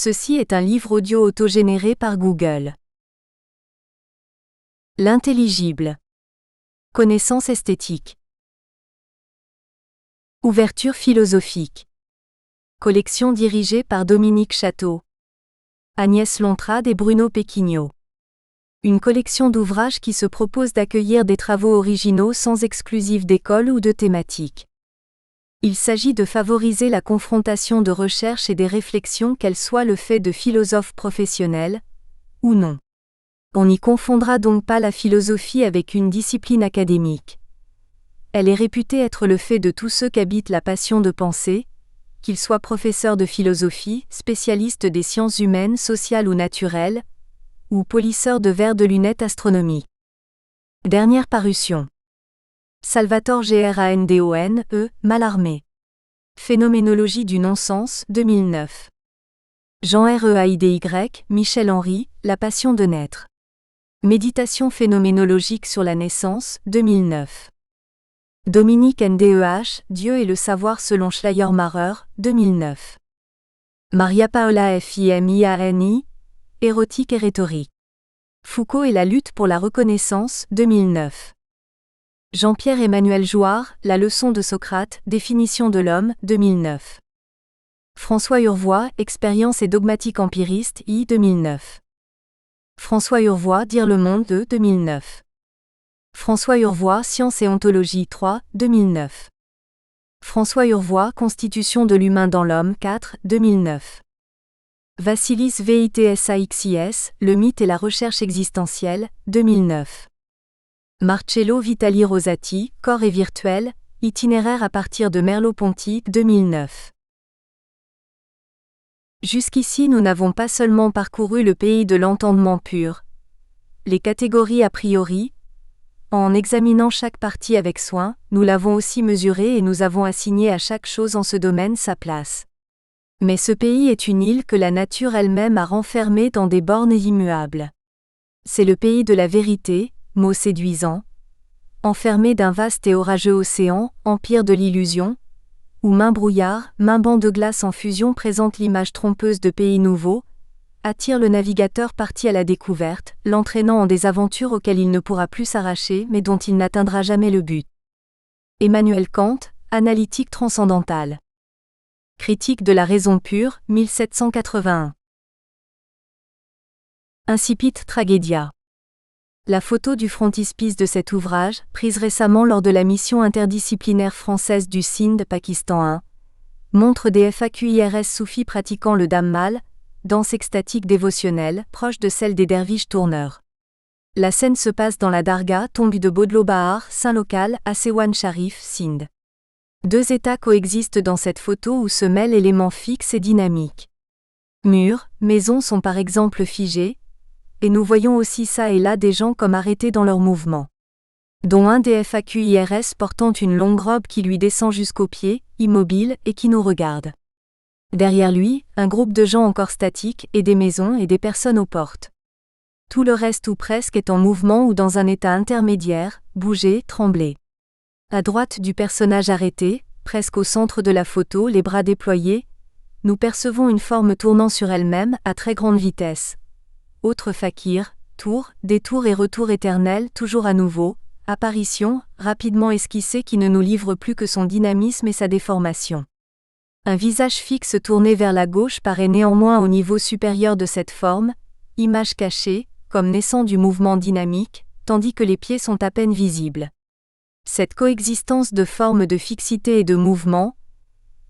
Ceci est un livre audio autogénéré par Google. L'intelligible. Connaissance esthétique. Ouverture philosophique. Collection dirigée par Dominique Château, Agnès Lontrade et Bruno Péquignot. Une collection d'ouvrages qui se propose d'accueillir des travaux originaux sans exclusif d'école ou de thématique. Il s'agit de favoriser la confrontation de recherches et des réflexions, qu'elles soient le fait de philosophes professionnels ou non. On n'y confondra donc pas la philosophie avec une discipline académique. Elle est réputée être le fait de tous ceux qu'habite la passion de penser, qu'ils soient professeurs de philosophie, spécialistes des sciences humaines, sociales ou naturelles, ou polisseurs de verres de lunettes astronomiques. Dernière parution. Salvatore Grandone, Mallarmé. Phénoménologie du non-sens, 2009. Jean Reidy, Michel Henry, La passion de naître. Méditation phénoménologique sur la naissance, 2009. Dominique Ndeh, Dieu et le savoir selon Schleiermacher, 2009. Maria Paola Fimiani, Érotique et rhétorique. Foucault et la lutte pour la reconnaissance, 2009. Jean-Pierre-Emmanuel Jouard, La leçon de Socrate, Définition de l'homme, 2009. François Urvois, Expérience et dogmatique empiriste, 2009. François Urvois, Dire le monde, 2009. François Urvois, Science et ontologie, 2009. François Urvois, Constitution de l'humain dans l'homme, 2009. Vassilis Vitsaxis, Le mythe et la recherche existentielle, 2009. Marcello Vitali Rosati, Corps et virtuel, itinéraire à partir de Merleau-Ponty, 2009. Jusqu'ici nous n'avons pas seulement parcouru le pays de l'entendement pur, les catégories a priori. En examinant chaque partie avec soin, nous l'avons aussi mesuré et nous avons assigné à chaque chose en ce domaine sa place. Mais ce pays est une île que la nature elle-même a renfermée dans des bornes immuables. C'est le pays de la vérité, mot séduisant, enfermé d'un vaste et orageux océan, empire de l'illusion, où main brouillard, main banc de glace en fusion présente l'image trompeuse de pays nouveaux, attire le navigateur parti à la découverte, l'entraînant en des aventures auxquelles il ne pourra plus s'arracher mais dont il n'atteindra jamais le but. Emmanuel Kant, Analytique transcendantale. Critique de la raison pure, 1781. Incipit Tragédia. La photo du frontispice de cet ouvrage, prise récemment lors de la mission interdisciplinaire française du Sindh, Pakistan 1, montre des FAQIRS soufis pratiquant le Dhammal, danse extatique dévotionnelle, proche de celle des derviches tourneurs. La scène se passe dans la Dargah, tombe de Bodlo Bahar, saint local, à Sewan Sharif, Sindh. Deux états coexistent dans cette photo où se mêlent éléments fixes et dynamiques. Murs, maisons sont par exemple figés, et nous voyons aussi ça et là des gens comme arrêtés dans leurs mouvements. Dont un des FAQIRS portant une longue robe qui lui descend jusqu'aux pieds, immobile, et qui nous regarde. Derrière lui, un groupe de gens encore statiques, et des maisons et des personnes aux portes. Tout le reste ou presque est en mouvement ou dans un état intermédiaire, bouger, trembler. À droite du personnage arrêté, presque au centre de la photo, les bras déployés, nous percevons une forme tournant sur elle-même à très grande vitesse. Autre fakir, tour, détour et retour éternel, toujours à nouveau, apparition, rapidement esquissée qui ne nous livre plus que son dynamisme et sa déformation. Un visage fixe tourné vers la gauche paraît néanmoins au niveau supérieur de cette forme, image cachée, comme naissant du mouvement dynamique, tandis que les pieds sont à peine visibles. Cette coexistence de formes de fixité et de mouvement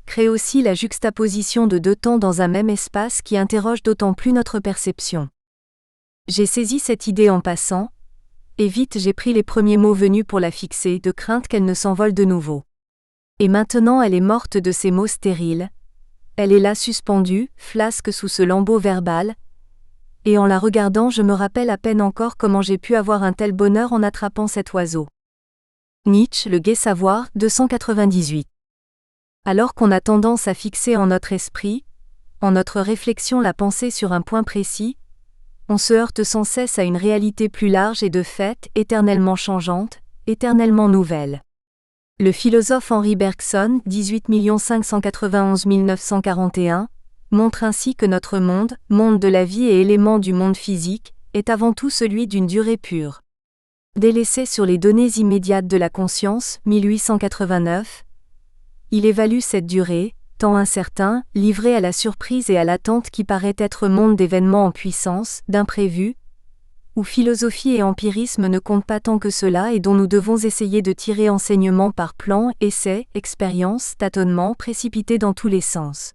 crée aussi la juxtaposition de deux temps dans un même espace qui interroge d'autant plus notre perception. J'ai saisi cette idée en passant, et vite j'ai pris les premiers mots venus pour la fixer, de crainte qu'elle ne s'envole de nouveau. Et maintenant elle est morte de ces mots stériles. Elle est là suspendue, flasque sous ce lambeau verbal, et en la regardant je me rappelle à peine encore comment j'ai pu avoir un tel bonheur en attrapant cet oiseau. Nietzsche, Le gai savoir, 298. Alors qu'on a tendance à fixer en notre esprit, en notre réflexion la pensée sur un point précis, on se heurte sans cesse à une réalité plus large et de fait, éternellement changeante, éternellement nouvelle. Le philosophe Henri Bergson, 18 591 941, montre ainsi que notre monde, monde de la vie et élément du monde physique, est avant tout celui d'une durée pure. Délaissé sur les données immédiates de la conscience, 1889, il évalue cette durée, temps incertain, livré à la surprise et à l'attente qui paraît être monde d'événements en puissance, d'imprévus, où philosophie et empirisme ne comptent pas tant que cela et dont nous devons essayer de tirer enseignement par plans, essais, expériences, tâtonnements précipités dans tous les sens.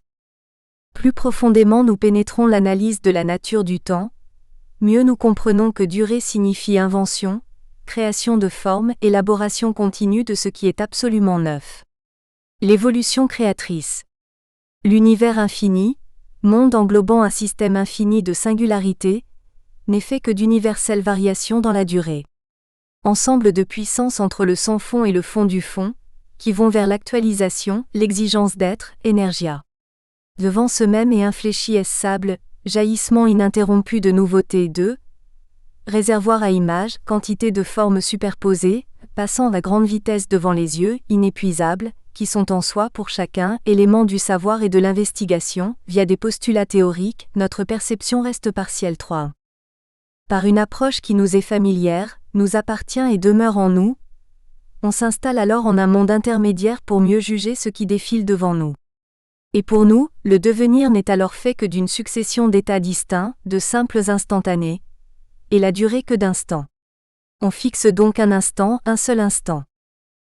Plus profondément nous pénétrons l'analyse de la nature du temps, mieux nous comprenons que durée signifie invention, création de formes, élaboration continue de ce qui est absolument neuf. L'évolution créatrice. L'univers infini, monde englobant un système infini de singularités, n'est fait que d'universelles variations dans la durée. Ensemble de puissances entre le sans-fond et le fond du fond, qui vont vers l'actualisation, l'exigence d'être, énergia. Devant ce même et infléchi sable, jaillissement ininterrompu de nouveautés de réservoir à images, quantité de formes superposées, passant à grande vitesse devant les yeux, inépuisables, qui sont en soi pour chacun, éléments du savoir et de l'investigation, via des postulats théoriques, notre perception reste partielle 3. Par une approche qui nous est familière, nous appartient et demeure en nous, on s'installe alors en un monde intermédiaire pour mieux juger ce qui défile devant nous. Et pour nous, le devenir n'est alors fait que d'une succession d'états distincts, de simples instantanés, et la durée que d'instants. On fixe donc un instant, un seul instant.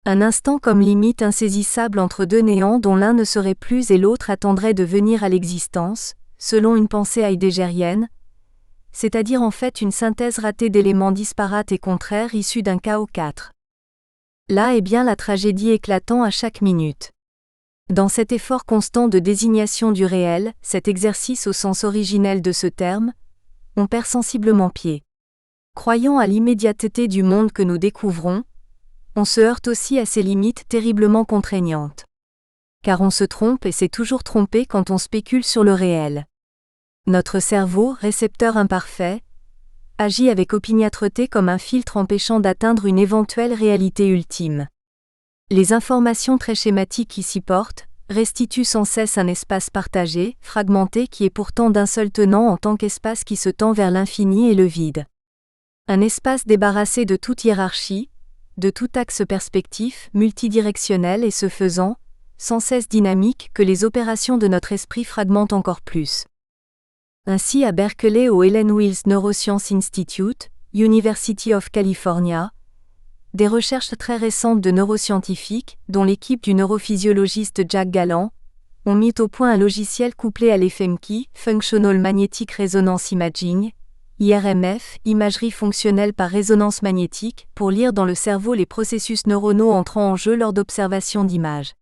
Un instant comme limite insaisissable entre deux néants dont l'un ne serait plus et l'autre attendrait de venir à l'existence, selon une pensée heideggerienne, c'est-à-dire en fait une synthèse ratée d'éléments disparates et contraires issus d'un chaos 4. Là est bien la tragédie éclatant à chaque minute. Dans cet effort constant de désignation du réel, cet exercice au sens originel de ce terme, on perd sensiblement pied. Croyant à l'immédiateté du monde que nous découvrons, on se heurte aussi à ses limites terriblement contraignantes. Car on se trompe et s'est toujours trompé quand on spécule sur le réel. Notre cerveau, récepteur imparfait, agit avec opiniâtreté comme un filtre empêchant d'atteindre une éventuelle réalité ultime. Les informations très schématiques qui s'y portent restituent sans cesse un espace partagé, fragmenté qui est pourtant d'un seul tenant en tant qu'espace qui se tend vers l'infini et le vide. Un espace débarrassé de toute hiérarchie, de tout axe perspectif, multidirectionnel et ce faisant, sans cesse dynamique que les opérations de notre esprit fragmentent encore plus. Ainsi à Berkeley au Helen Wills Neuroscience Institute, University of California, des recherches très récentes de neuroscientifiques, dont l'équipe du neurophysiologiste Jack Gallant, ont mis au point un logiciel couplé à l'FMKI, Functional Magnetic Resonance Imaging, IRMF, imagerie fonctionnelle par résonance magnétique, pour lire dans le cerveau les processus neuronaux entrant en jeu lors d'observations d'images.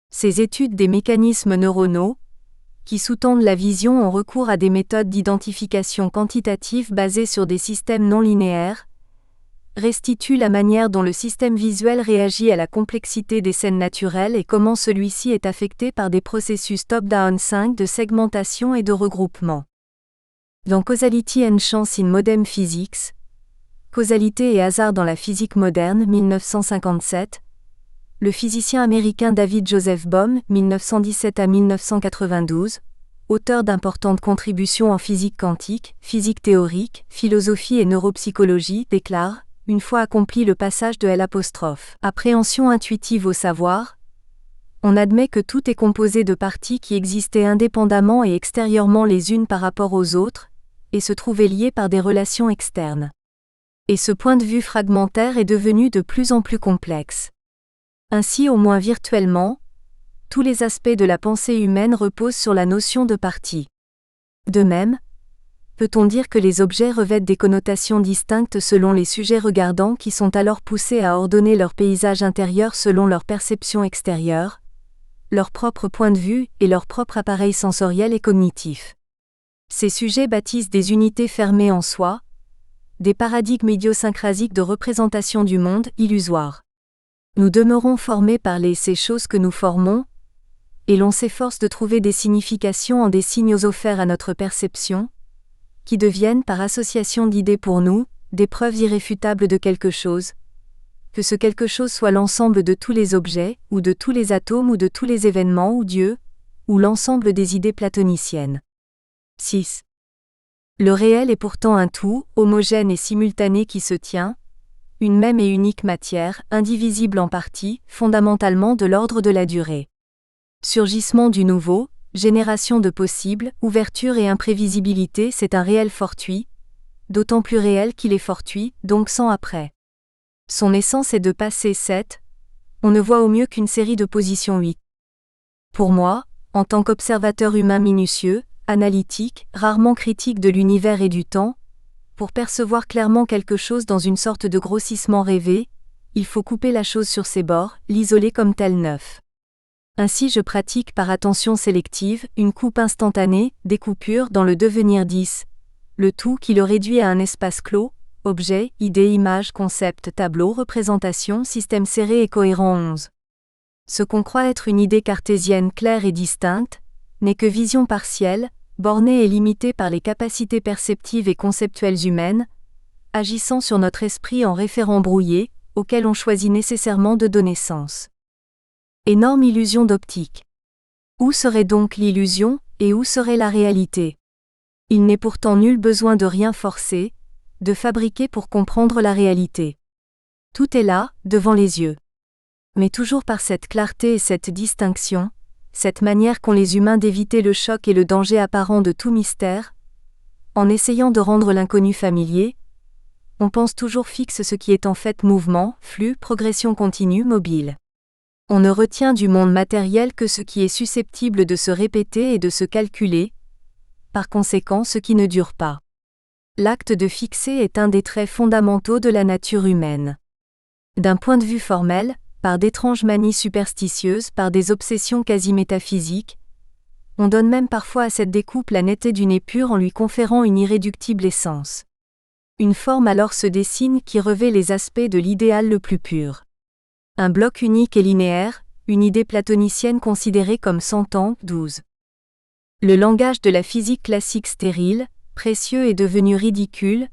Ces études des mécanismes neuronaux, qui sous-tendent la vision ont recours à des méthodes d'identification quantitative basées sur des systèmes non linéaires, restituent la manière dont le système visuel réagit à la complexité des scènes naturelles et comment celui-ci est affecté par des processus top-down 5 de segmentation et de regroupement. Dans Causality and Chance in Modern Physics, Causalité et hasard dans la physique moderne, 1957, le physicien américain David Joseph Bohm, 1917 à 1992, auteur d'importantes contributions en physique quantique, physique théorique, philosophie et neuropsychologie, déclare, une fois accompli le passage de L', appréhension intuitive au savoir, on admet que tout est composé de parties qui existaient indépendamment et extérieurement les unes par rapport aux autres, et se trouvaient liées par des relations externes. Et ce point de vue fragmentaire est devenu de plus en plus complexe. Ainsi, au moins virtuellement, tous les aspects de la pensée humaine reposent sur la notion de partie. De même, peut-on dire que les objets revêtent des connotations distinctes selon les sujets regardants qui sont alors poussés à ordonner leur paysage intérieur selon leur perception extérieure, leur propre point de vue et leur propre appareil sensoriel et cognitif. Ces sujets bâtissent des unités fermées en soi, des paradigmes idiosyncrasiques de représentation du monde illusoires. Nous demeurons formés par ces choses que nous formons, et l'on s'efforce de trouver des significations en des signes offerts à notre perception, qui deviennent par association d'idées pour nous, des preuves irréfutables de quelque chose, que ce quelque chose soit l'ensemble de tous les objets, ou de tous les atomes ou de tous les événements ou Dieu, ou l'ensemble des idées platoniciennes. 6. Le réel est pourtant un tout, homogène et simultané qui se tient, une même et unique matière, indivisible en partie, fondamentalement de l'ordre de la durée. Surgissement du nouveau, génération de possibles, ouverture et imprévisibilité, c'est un réel fortuit, d'autant plus réel qu'il est fortuit, donc sans après. Son essence est de passé 7, on ne voit au mieux qu'une série de positions 8. Pour moi, en tant qu'observateur humain minutieux, analytique, rarement critique de l'univers et du temps, pour percevoir clairement quelque chose dans une sorte de grossissement rêvé, il faut couper la chose sur ses bords, l'isoler comme tel neuf. Ainsi je pratique par attention sélective, une coupe instantanée, des coupures dans le devenir 10, le tout qui le réduit à un espace clos, objet, idée, image, concept, tableau, représentation, système serré et cohérent 11. Ce qu'on croit être une idée cartésienne claire et distincte, n'est que vision partielle, bornée et limitée par les capacités perceptives et conceptuelles humaines, agissant sur notre esprit en référent brouillé, auquel on choisit nécessairement de donner sens. Énorme illusion d'optique. Où serait donc l'illusion, et où serait la réalité ? Il n'est pourtant nul besoin de rien forcer, de fabriquer pour comprendre la réalité. Tout est là, devant les yeux. Mais toujours par cette clarté et cette distinction, cette manière qu'ont les humains d'éviter le choc et le danger apparent de tout mystère, en essayant de rendre l'inconnu familier, on pense toujours fixe ce qui est en fait mouvement, flux, progression continue, mobile. On ne retient du monde matériel que ce qui est susceptible de se répéter et de se calculer, par conséquent ce qui ne dure pas. L'acte de fixer est un des traits fondamentaux de la nature humaine. D'un point de vue formel, par d'étranges manies superstitieuses, par des obsessions quasi métaphysiques, on donne même parfois à cette découpe la netteté d'une épure en lui conférant une irréductible essence. Une forme alors se dessine qui revêt les aspects de l'idéal le plus pur. Un bloc unique et linéaire, une idée platonicienne considérée comme s'entend, 12. Le langage de la physique classique stérile, précieux et devenu ridicule,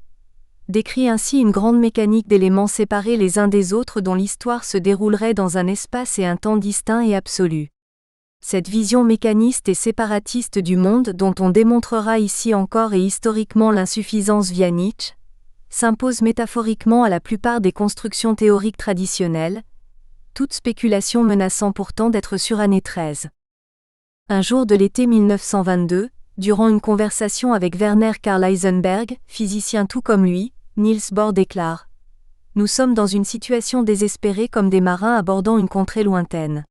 décrit ainsi une grande mécanique d'éléments séparés les uns des autres dont l'histoire se déroulerait dans un espace et un temps distincts et absolus. Cette vision mécaniste et séparatiste du monde dont on démontrera ici encore et historiquement l'insuffisance via Nietzsche, s'impose métaphoriquement à la plupart des constructions théoriques traditionnelles, toute spéculation menaçant pourtant d'être surannée 13. Un jour de l'été 1922, durant une conversation avec Werner Karl Heisenberg, physicien tout comme lui, Niels Bohr déclare « Nous sommes dans une situation désespérée comme des marins abordant une contrée lointaine.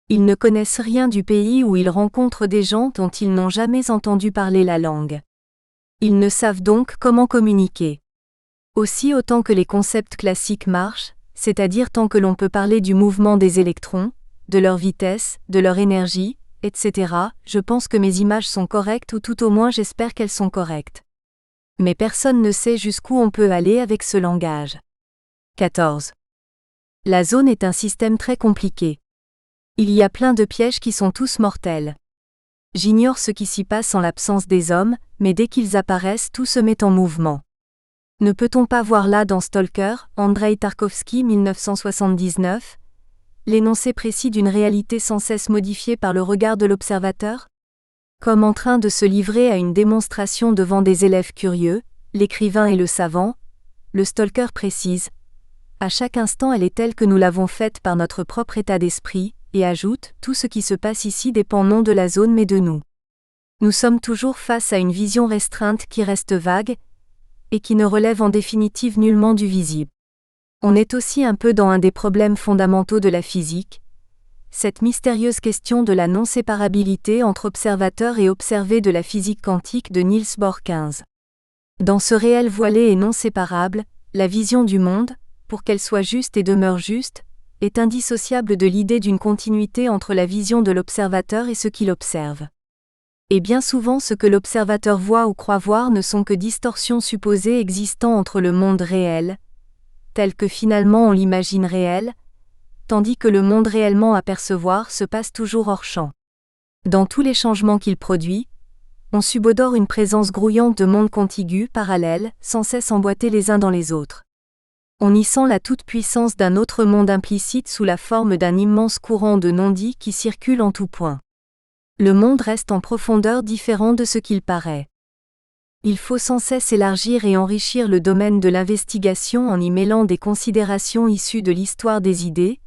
Ils ne connaissent rien du pays où ils rencontrent des gens dont ils n'ont jamais entendu parler la langue. Ils ne savent donc comment communiquer. Aussi autant que les concepts classiques marchent, c'est-à-dire tant que l'on peut parler du mouvement des électrons, de leur vitesse, de leur énergie, etc., je pense que mes images sont correctes ou tout au moins j'espère qu'elles sont correctes. Mais personne ne sait jusqu'où on peut aller avec ce langage. 14. La zone est un système très compliqué. Il y a plein de pièges qui sont tous mortels. J'ignore ce qui s'y passe en l'absence des hommes, mais dès qu'ils apparaissent tout se met en mouvement. Ne peut-on pas voir là dans Stalker, Andrei Tarkovsky 1979, l'énoncé précis d'une réalité sans cesse modifiée par le regard de l'observateur ? Comme en train de se livrer à une démonstration devant des élèves curieux, l'écrivain et le savant, le stalker précise « À chaque instant elle est telle que nous l'avons faite par notre propre état d'esprit » et ajoute « Tout ce qui se passe ici dépend non de la zone mais de nous. » Nous sommes toujours face à une vision restreinte qui reste vague, et qui ne relève en définitive nullement du visible. On est aussi un peu dans un des problèmes fondamentaux de la physique, cette mystérieuse question de la non-séparabilité entre observateur et observé de la physique quantique de Niels Bohr 15. Dans ce réel voilé et non séparable, la vision du monde, pour qu'elle soit juste et demeure juste, est indissociable de l'idée d'une continuité entre la vision de l'observateur et ce qu'il observe. Et bien souvent ce que l'observateur voit ou croit voir ne sont que distorsions supposées existant entre le monde réel, tel que finalement on l'imagine réel, tandis que le monde réellement à percevoir se passe toujours hors champ. Dans tous les changements qu'il produit, on subodore une présence grouillante de mondes contigus, parallèles, sans cesse emboîtés les uns dans les autres. On y sent la toute-puissance d'un autre monde implicite sous la forme d'un immense courant de non-dits qui circule en tout point. Le monde reste en profondeur différent de ce qu'il paraît. Il faut sans cesse élargir et enrichir le domaine de l'investigation en y mêlant des considérations issues de l'histoire des idées,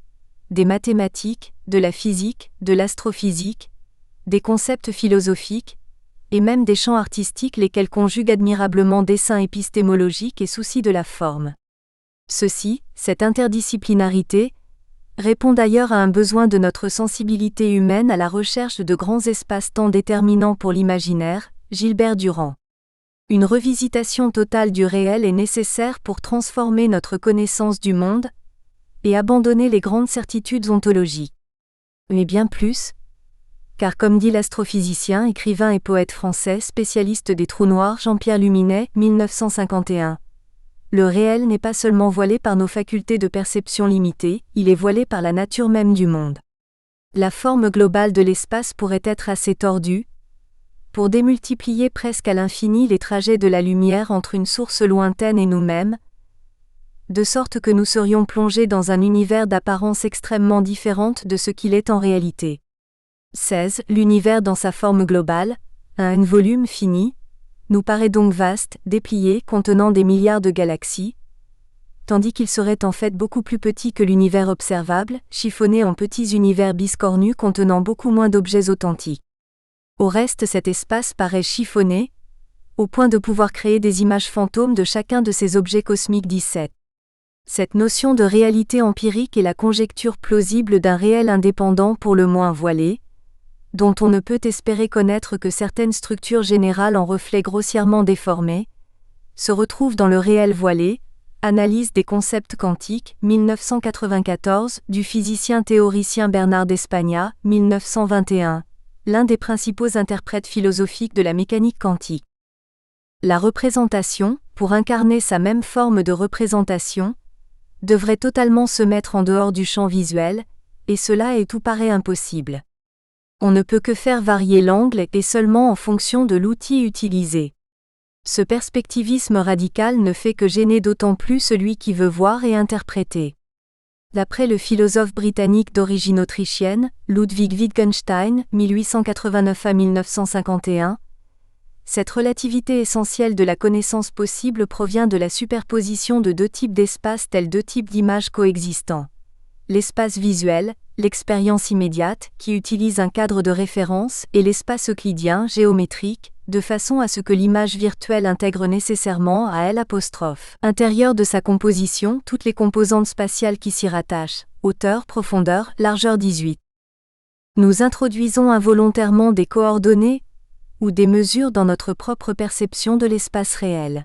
des mathématiques, de la physique, de l'astrophysique, des concepts philosophiques, et même des champs artistiques lesquels conjuguent admirablement dessin épistémologique et souci de la forme. Cette interdisciplinarité, répond d'ailleurs à un besoin de notre sensibilité humaine à la recherche de grands espaces-temps déterminants pour l'imaginaire, Gilbert Durand. Une revisitation totale du réel est nécessaire pour transformer notre connaissance du monde et abandonner les grandes certitudes ontologiques. Mais bien plus, car comme dit l'astrophysicien, écrivain et poète français spécialiste des trous noirs Jean-Pierre Luminet, 1951, le réel n'est pas seulement voilé par nos facultés de perception limitées, il est voilé par la nature même du monde. La forme globale de l'espace pourrait être assez tordue pour démultiplier presque à l'infini les trajets de la lumière entre une source lointaine et nous-mêmes, de sorte que nous serions plongés dans un univers d'apparence extrêmement différente de ce qu'il est en réalité. 16. L'univers dans sa forme globale, un volume fini, nous paraît donc vaste, déplié, contenant des milliards de galaxies, tandis qu'il serait en fait beaucoup plus petit que l'univers observable, chiffonné en petits univers biscornus contenant beaucoup moins d'objets authentiques. Au reste, cet espace paraît chiffonné, au point de pouvoir créer des images fantômes de chacun de ces objets cosmiques 17. Cette notion de réalité empirique est la conjecture plausible d'un réel indépendant pour le moins voilé, dont on ne peut espérer connaître que certaines structures générales en reflets grossièrement déformés, se retrouvent dans le réel voilé. Analyse des concepts quantiques, 1994, du physicien théoricien Bernard d'Espagna, 1921, l'un des principaux interprètes philosophiques de la mécanique quantique. La représentation, pour incarner sa même forme de représentation, devrait totalement se mettre en dehors du champ visuel, et cela est tout paraît impossible. On ne peut que faire varier l'angle et seulement en fonction de l'outil utilisé. Ce perspectivisme radical ne fait que gêner d'autant plus celui qui veut voir et interpréter. D'après le philosophe britannique d'origine autrichienne, Ludwig Wittgenstein, 1889 à 1951, cette relativité essentielle de la connaissance possible provient de la superposition de deux types d'espaces tels deux types d'images coexistants. L'espace visuel, l'expérience immédiate, qui utilise un cadre de référence, et l'espace euclidien, géométrique, de façon à ce que l'image virtuelle intègre nécessairement à elle intérieur de sa composition toutes les composantes spatiales qui s'y rattachent, hauteur, profondeur, largeur 18. Nous introduisons involontairement des coordonnées ou des mesures dans notre propre perception de l'espace réel.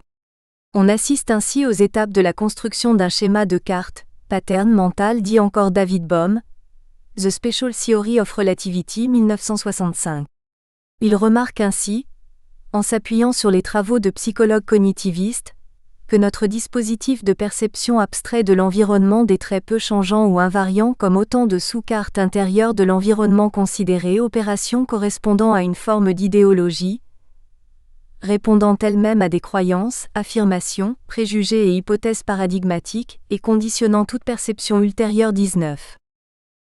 On assiste ainsi aux étapes de la construction d'un schéma de carte, pattern mental dit encore David Bohm, The Special Theory of Relativity 1965. Il remarque ainsi, en s'appuyant sur les travaux de psychologues cognitivistes, que notre dispositif de perception abstrait de l'environnement des traits peu changeants ou invariants comme autant de sous-cartes intérieures de l'environnement considéré opération correspondant à une forme d'idéologie, répondant elle-même à des croyances, affirmations, préjugés et hypothèses paradigmatiques, et conditionnant toute perception ultérieure 19.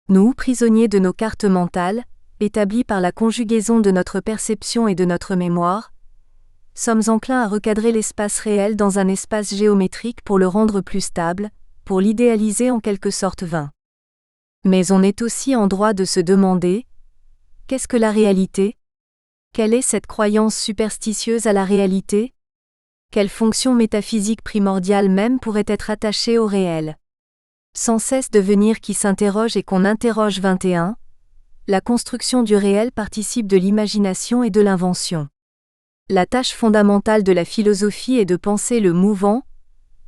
Nous, prisonniers de nos cartes mentales, établies par la conjugaison de notre perception et de notre mémoire, sommes enclins à recadrer l'espace réel dans un espace géométrique pour le rendre plus stable, pour l'idéaliser en quelque sorte vain. Mais on est aussi en droit de se demander, qu'est-ce que la réalité ? Quelle est cette croyance superstitieuse à la réalité ? Quelle fonction métaphysique primordiale même pourrait être attachée au réel ? Sans cesse devenir qui s'interroge et qu'on interroge 21, la construction du réel participe de l'imagination et de l'invention. La tâche fondamentale de la philosophie est de penser le mouvant,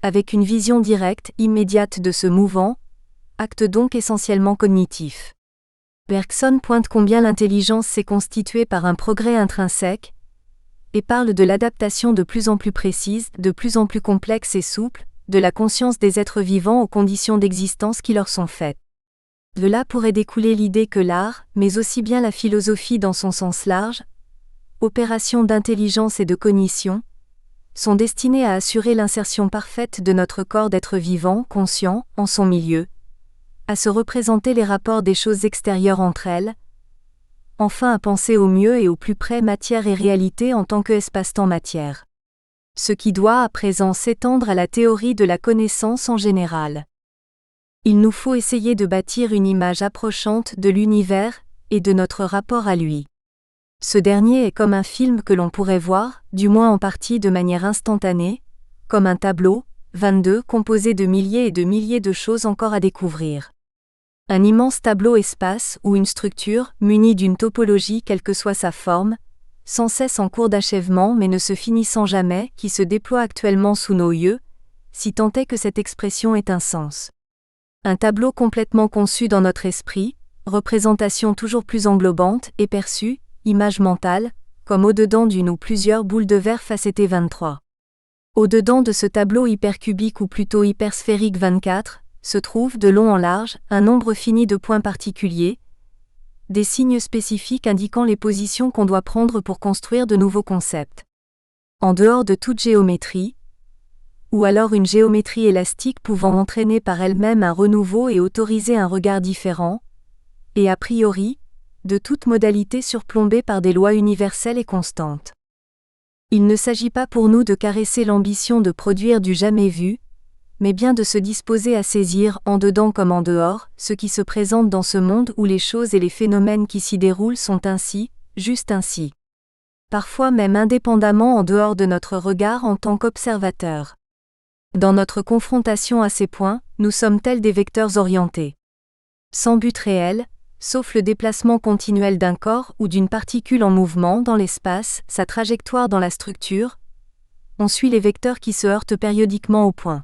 avec une vision directe, immédiate de ce mouvant, acte donc essentiellement cognitif. Bergson pointe combien l'intelligence s'est constituée par un progrès intrinsèque, et parle de l'adaptation de plus en plus précise, de plus en plus complexe et souple, de la conscience des êtres vivants aux conditions d'existence qui leur sont faites. De là pourrait découler l'idée que l'art, mais aussi bien la philosophie dans son sens large, opérations d'intelligence et de cognition, sont destinées à assurer l'insertion parfaite de notre corps d'être vivant, conscient, en son milieu, à se représenter les rapports des choses extérieures entre elles, enfin à penser au mieux et au plus près matière et réalité en tant que espace-temps matière. Ce qui doit à présent s'étendre à la théorie de la connaissance en général. Il nous faut essayer de bâtir une image approchante de l'univers et de notre rapport à lui. Ce dernier est comme un film que l'on pourrait voir, du moins en partie de manière instantanée, comme un tableau, 22 composé de milliers de choses encore à découvrir. Un immense tableau espace ou une structure, munie d'une topologie quelle que soit sa forme, sans cesse en cours d'achèvement mais ne se finissant jamais, qui se déploie actuellement sous nos yeux, si tant est que cette expression ait un sens. Un tableau complètement conçu dans notre esprit, représentation toujours plus englobante et perçue, image mentale, comme au-dedans d'une ou plusieurs boules de verre facettées 23. Au-dedans de ce tableau hypercubique ou plutôt hypersphérique 24, se trouve de long en large un nombre fini de points particuliers, des signes spécifiques indiquant les positions qu'on doit prendre pour construire de nouveaux concepts. En dehors de toute géométrie, ou alors une géométrie élastique pouvant entraîner par elle-même un renouveau et autoriser un regard différent, et a priori, de toute modalité surplombée par des lois universelles et constantes. Il ne s'agit pas pour nous de caresser l'ambition de produire du jamais vu, mais bien de se disposer à saisir, en dedans comme en dehors, ce qui se présente dans ce monde où les choses et les phénomènes qui s'y déroulent sont ainsi, juste ainsi. Parfois même indépendamment en dehors de notre regard en tant qu'observateur. Dans notre confrontation à ces points, nous sommes tels des vecteurs orientés. Sans but réel, sauf le déplacement continuel d'un corps ou d'une particule en mouvement dans l'espace, sa trajectoire dans la structure, on suit les vecteurs qui se heurtent périodiquement au point.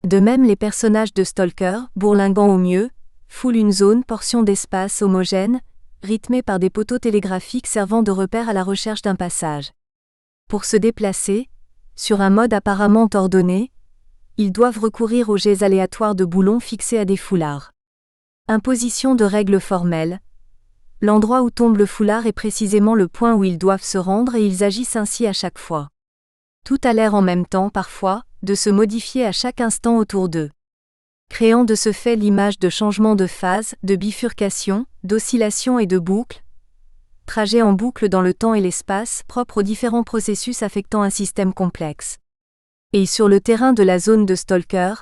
De même les personnages de Stalker, bourlinguant au mieux, foulent une portion d'espace homogène, rythmée par des poteaux télégraphiques servant de repère à la recherche d'un passage. Pour se déplacer, sur un mode apparemment ordonné, ils doivent recourir aux jets aléatoires de boulons fixés à des foulards. Imposition de règles formelles. L'endroit où tombe le foulard est précisément le point où ils doivent se rendre et ils agissent ainsi à chaque fois. Tout a l'air en même temps, parfois, de se modifier à chaque instant autour d'eux. Créant de ce fait l'image de changement de phase, de bifurcation, d'oscillation et de boucle, trajet en boucle dans le temps et l'espace, propre aux différents processus affectant un système complexe. Et sur le terrain de la zone de Stalker,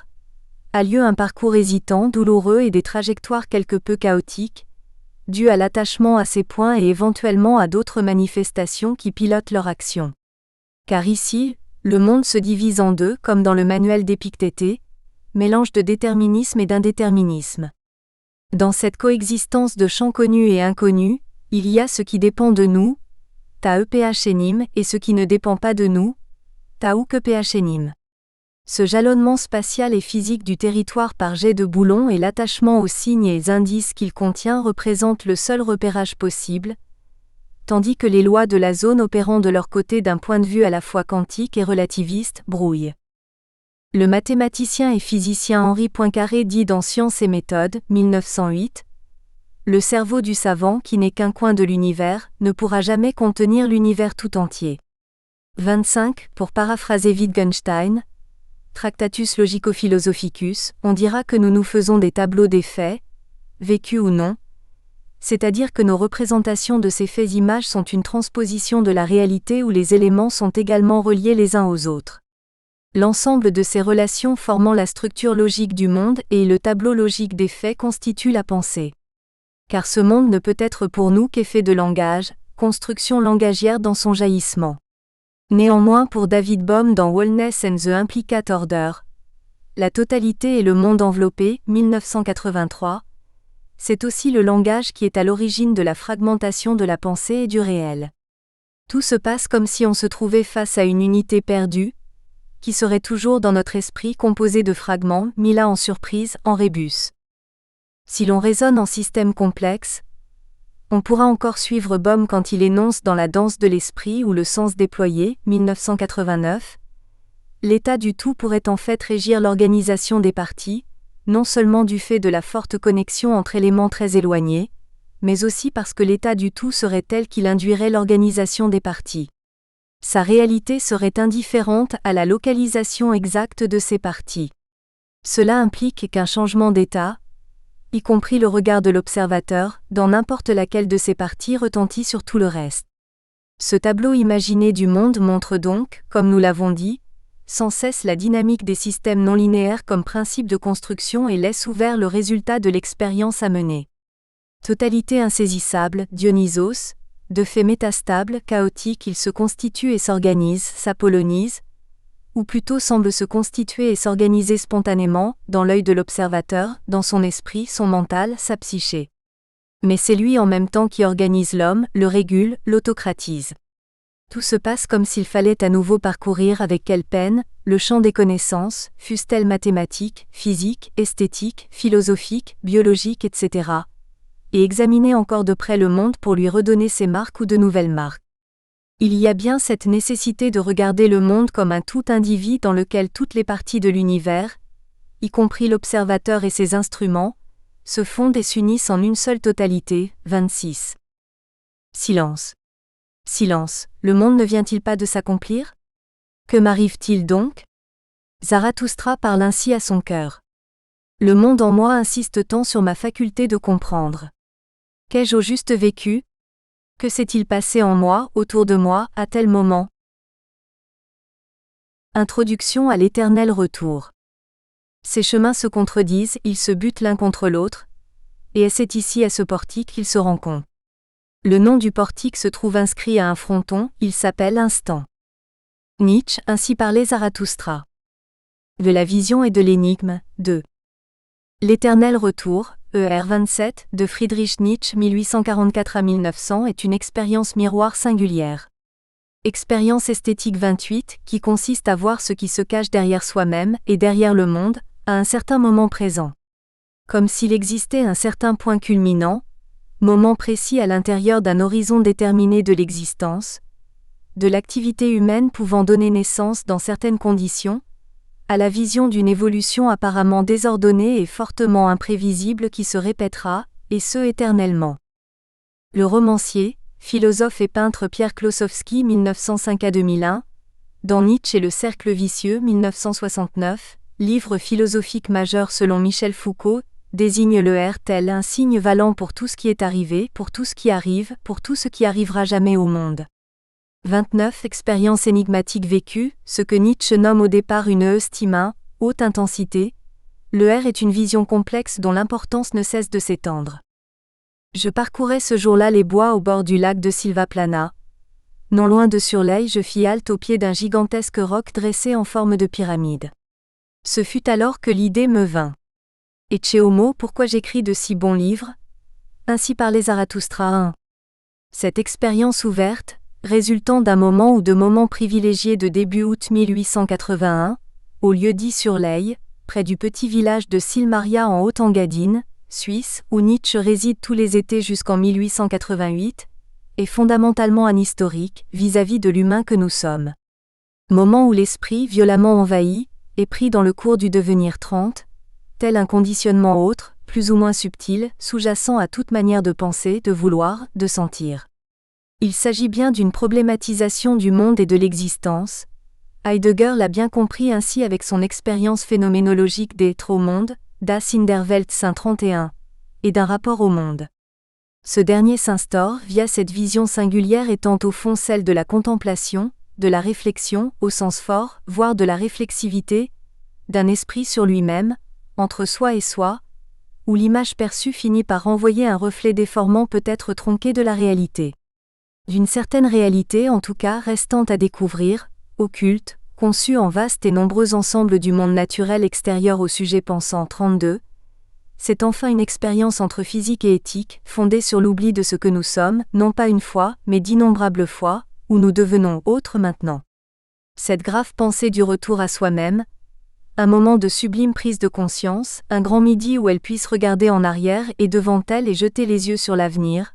a lieu un parcours hésitant, douloureux et des trajectoires quelque peu chaotiques, dues à l'attachement à ces points et éventuellement à d'autres manifestations qui pilotent leur action. Car ici, le monde se divise en deux comme dans le manuel d'Épictété, mélange de déterminisme et d'indéterminisme. Dans cette coexistence de champs connus et inconnus, il y a ce qui dépend de nous, ta EPH-énime, et ce qui ne dépend pas de nous, ta OUK-EPH-énime. Ce jalonnement spatial et physique du territoire par jet de boulons et l'attachement aux signes et indices qu'il contient représentent le seul repérage possible, tandis que les lois de la zone opérant de leur côté d'un point de vue à la fois quantique et relativiste brouillent. Le mathématicien et physicien Henri Poincaré dit dans Science et méthode, 1908, « Le cerveau du savant qui n'est qu'un coin de l'univers ne pourra jamais contenir l'univers tout entier. » 25. Pour paraphraser Wittgenstein, Tractatus Logico-Philosophicus, on dira que nous nous faisons des tableaux des faits, vécus ou non, c'est-à-dire que nos représentations de ces faits-images sont une transposition de la réalité où les éléments sont également reliés les uns aux autres. L'ensemble de ces relations formant la structure logique du monde et le tableau logique des faits constitue la pensée. Car ce monde ne peut être pour nous qu'effet de langage, construction langagière dans son jaillissement. Néanmoins pour David Bohm dans Wholeness and the Implicate Order, La totalité et le monde enveloppé, 1983, c'est aussi le langage qui est à l'origine de la fragmentation de la pensée et du réel. Tout se passe comme si on se trouvait face à une unité perdue, qui serait toujours dans notre esprit composée de fragments mis là en surprise, en rébus. Si l'on raisonne en système complexe, on pourra encore suivre Bohm quand il énonce dans La danse de l'esprit ou le sens déployé, 1989, l'état du tout pourrait en fait régir l'organisation des parties, non seulement du fait de la forte connexion entre éléments très éloignés, mais aussi parce que l'état du tout serait tel qu'il induirait l'organisation des parties. Sa réalité serait indifférente à la localisation exacte de ces parties. Cela implique qu'un changement d'état, y compris le regard de l'observateur, dans n'importe laquelle de ses parties retentit sur tout le reste. Ce tableau imaginé du monde montre donc, comme nous l'avons dit, sans cesse la dynamique des systèmes non linéaires comme principe de construction et laisse ouvert le résultat de l'expérience à mener. Totalité insaisissable, Dionysos, de fait métastable, chaotique, il se constitue et s'organise, s'apollonise, ou plutôt semble se constituer et s'organiser spontanément, dans l'œil de l'observateur, dans son esprit, son mental, sa psyché. Mais c'est lui en même temps qui organise l'homme, le régule, l'autocratise. Tout se passe comme s'il fallait à nouveau parcourir avec quelle peine, le champ des connaissances, fussent-elles mathématiques, physiques, esthétiques, philosophiques, biologiques, etc., et examiner encore de près le monde pour lui redonner ses marques ou de nouvelles marques. Il y a bien cette nécessité de regarder le monde comme un tout individu dans lequel toutes les parties de l'univers, y compris l'observateur et ses instruments, se fondent et s'unissent en une seule totalité. 26. Silence. Silence, le monde ne vient-il pas de s'accomplir? Que m'arrive-t-il donc? Zarathustra parle ainsi à son cœur. Le monde en moi insiste tant sur ma faculté de comprendre. Qu'ai-je au juste vécu? Que s'est-il passé en moi, autour de moi, à tel moment? Introduction à l'éternel retour. Ces chemins se contredisent, ils se butent l'un contre l'autre, et c'est ici à ce portique qu'ils se rencontrent. Le nom du portique se trouve inscrit à un fronton, il s'appelle instant. Nietzsche, ainsi parlait Zarathustra. De la vision et de l'énigme, 2. L'éternel retour, ER 27, de Friedrich Nietzsche 1844 à 1900 est une expérience miroir singulière. Expérience esthétique 28, qui consiste à voir ce qui se cache derrière soi-même et derrière le monde, à un certain moment présent. Comme s'il existait un certain point culminant, moment précis à l'intérieur d'un horizon déterminé de l'existence, de l'activité humaine pouvant donner naissance dans certaines conditions, à la vision d'une évolution apparemment désordonnée et fortement imprévisible qui se répétera, et ce éternellement. Le romancier, philosophe et peintre Pierre Klossowski 1905 à 2001, dans Nietzsche et le cercle vicieux 1969, livre philosophique majeur selon Michel Foucault, désigne le R tel un signe valant pour tout ce qui est arrivé, pour tout ce qui arrive, pour tout ce qui arrivera jamais au monde. 29. Expérience énigmatique vécue, ce que Nietzsche nomme au départ une estime, haute intensité. Le R est une vision complexe dont l'importance ne cesse de s'étendre. Je parcourais ce jour-là les bois au bord du lac de Silvaplana. Non loin de Surleigh, je fis halte au pied d'un gigantesque roc dressé en forme de pyramide. Ce fut alors que l'idée me vint. Ecce homo, pourquoi j'écris de si bons livres? Ainsi parlait Zarathustra 1. Cette expérience ouverte, résultant d'un moment ou de moments privilégiés de début août 1881, au lieu dit Surleigh, près du petit village de Silmaria en Haute-Engadine, Suisse, où Nietzsche réside tous les étés jusqu'en 1888, est fondamentalement anhistorique vis-à-vis de l'humain que nous sommes. Moment où l'esprit, violemment envahi, est pris dans le cours du devenir 30, tel un conditionnement autre, plus ou moins subtil, sous-jacent à toute manière de penser, de vouloir, de sentir. Il s'agit bien d'une problématisation du monde et de l'existence. Heidegger l'a bien compris ainsi avec son expérience phénoménologique d'être au monde, Das in der Welt 31, et d'un rapport au monde. Ce dernier s'instaure via cette vision singulière étant au fond celle de la contemplation, de la réflexion, au sens fort, voire de la réflexivité, d'un esprit sur lui-même, entre soi et soi, où l'image perçue finit par renvoyer un reflet déformant peut-être tronqué de la réalité. D'une certaine réalité en tout cas restant à découvrir, occulte, conçue en vaste et nombreux ensembles du monde naturel extérieur au sujet pensant 32, c'est enfin une expérience entre physique et éthique, fondée sur l'oubli de ce que nous sommes, non pas une fois, mais d'innombrables fois, où nous devenons autres maintenant. Cette grave pensée du retour à soi-même, un moment de sublime prise de conscience, un grand midi où elle puisse regarder en arrière et devant elle et jeter les yeux sur l'avenir,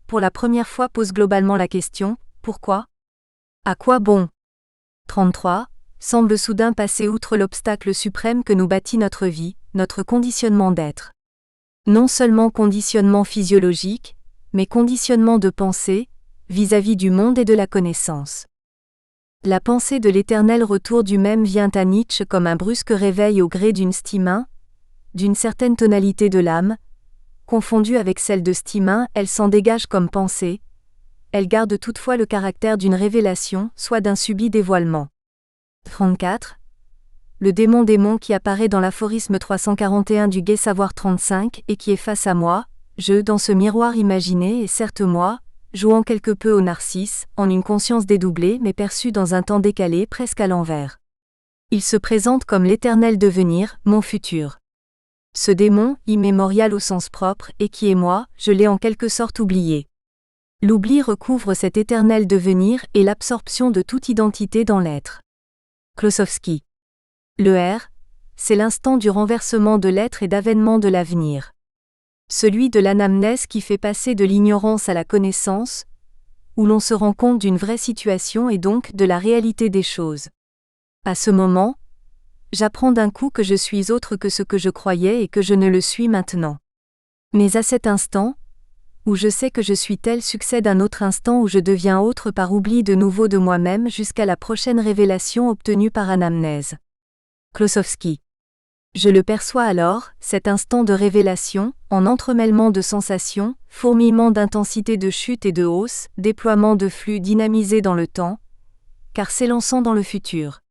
pour la première fois pose globalement la question, pourquoi? À quoi bon? 33, semble soudain passer outre l'obstacle suprême que nous bâtit notre vie, notre conditionnement d'être. Non seulement conditionnement physiologique, mais conditionnement de pensée, vis-à-vis du monde et de la connaissance. La pensée de l'éternel retour du même vient à Nietzsche comme un brusque réveil au gré d'une stime, d'une certaine tonalité de l'âme, confondue avec celle de Stimain, elle s'en dégage comme pensée. Elle garde toutefois le caractère d'une révélation, soit d'un subit dévoilement. 34. Le démon qui apparaît dans l'aphorisme 341 du Gai Savoir 35 et qui est face à moi, je, dans ce miroir imaginé et certes moi, jouant quelque peu au narcisse, en une conscience dédoublée mais perçue dans un temps décalé presque à l'envers. Il se présente comme l'éternel devenir, mon futur. Ce démon, immémorial au sens propre, et qui est moi, je l'ai en quelque sorte oublié. L'oubli recouvre cet éternel devenir et l'absorption de toute identité dans l'être. Klossowski. Le R, c'est l'instant du renversement de l'être et d'avènement de l'avenir. Celui de l'anamnèse qui fait passer de l'ignorance à la connaissance, où l'on se rend compte d'une vraie situation et donc de la réalité des choses. À ce moment, j'apprends d'un coup que je suis autre que ce que je croyais et que je ne le suis maintenant. Mais à cet instant, où je sais que je suis tel succède un autre instant où je deviens autre par oubli de nouveau de moi-même jusqu'à la prochaine révélation obtenue par anamnèse. Klossowski. Je le perçois alors, cet instant de révélation, en entremêlement de sensations, fourmillement d'intensité de chute et de hausse, déploiement de flux dynamisé dans le temps, car s'élançant dans le futur.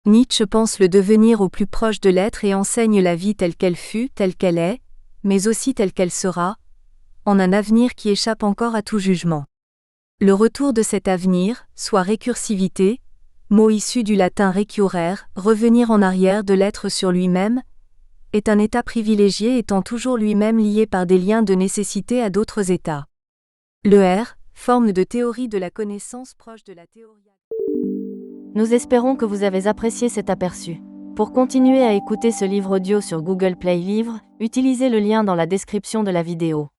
Nietzsche pense le devenir au plus proche de l'être et enseigne la vie telle qu'elle fut, telle qu'elle est, mais aussi telle qu'elle sera, en un avenir qui échappe encore à tout jugement. Le retour de cet avenir, soit récursivité, mot issu du latin recurrere, revenir en arrière de l'être sur lui-même, est un état privilégié étant toujours lui-même lié par des liens de nécessité à d'autres états. Le R, forme de théorie de la connaissance proche de la théorie. Nous espérons que vous avez apprécié cet aperçu. Pour continuer à écouter ce livre audio sur Google Play Livres, utilisez le lien dans la description de la vidéo.